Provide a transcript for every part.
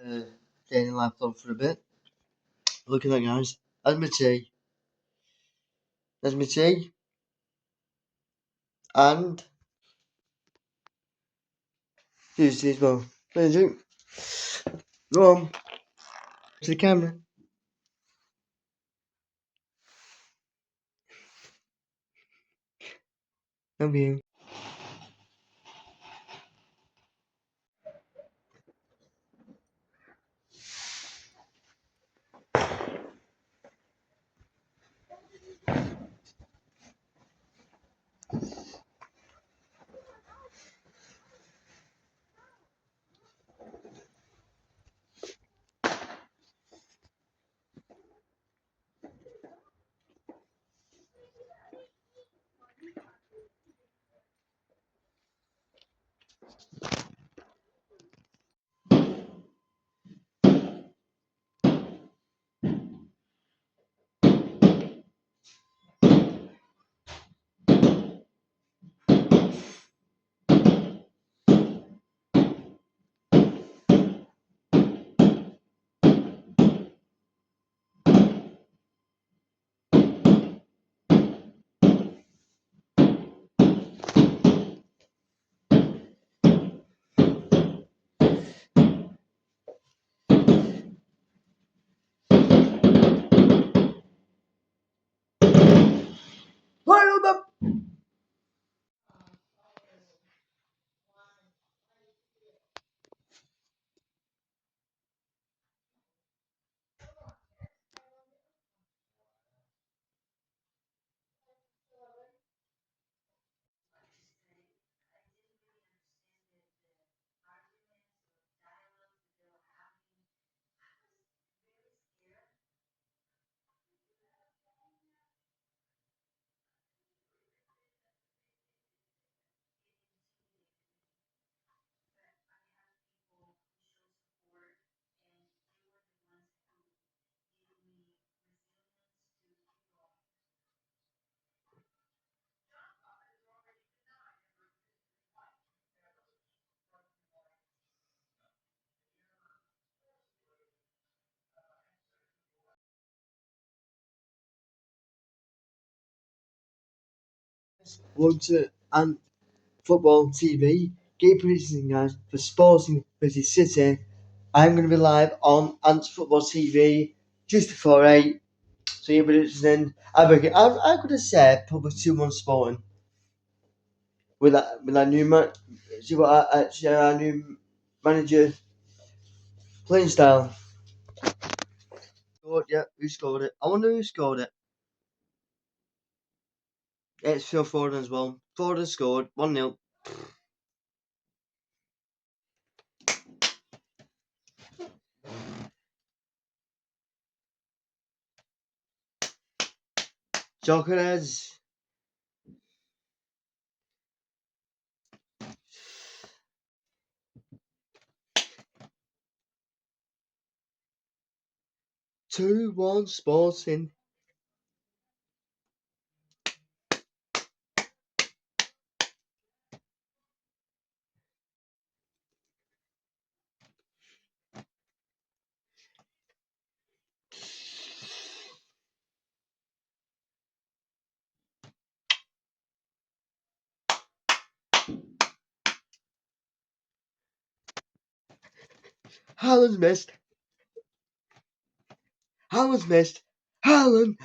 staying in life vlog for a bit. Look at that, guys. That's my tea. There's my tea. And here's tea as well. There's you. Go on. To the camera. Love you. Hold up. Welcome to and football TV. Game predictions, guys, for Sporting vs City. I'm going to be live on Ants Football TV just before 8. So your predictions then. I could have said probably 2-1 Sporting with that new see what our new manager playing style. Scored, yeah, who scored it? I wonder who scored it. Yeah, it's Phil Foden as well. Foden scored 1-0. Jokeres. 2-1 Sporting. Haaland's missed. Haaland's missed. Haaland.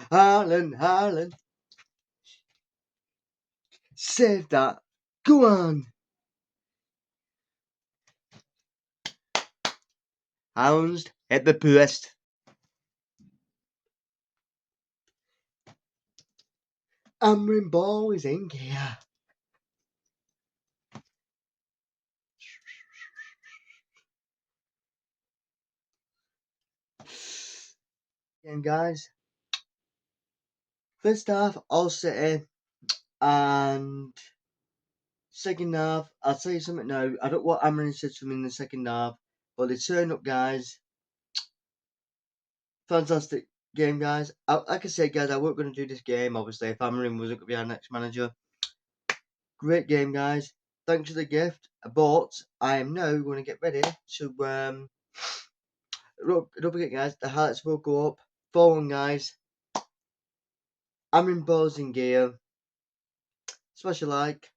Save that. Go on. Haaland's hit the post. Amrin ball is in here. Again, guys. First half, all City, and second half, I'll tell you something now. I don't know what Amrin said to me in the second half, but they turn up, guys. Fantastic game, guys. Like I said, guys, I weren't going to do this game, obviously, if Amrin wasn't going to be our next manager. Great game, guys. Thanks for the gift. But I am now going to get ready to don't forget, guys, the highlights will go up. 4-1, guys. I'm in Bowsing gear. Smash a like.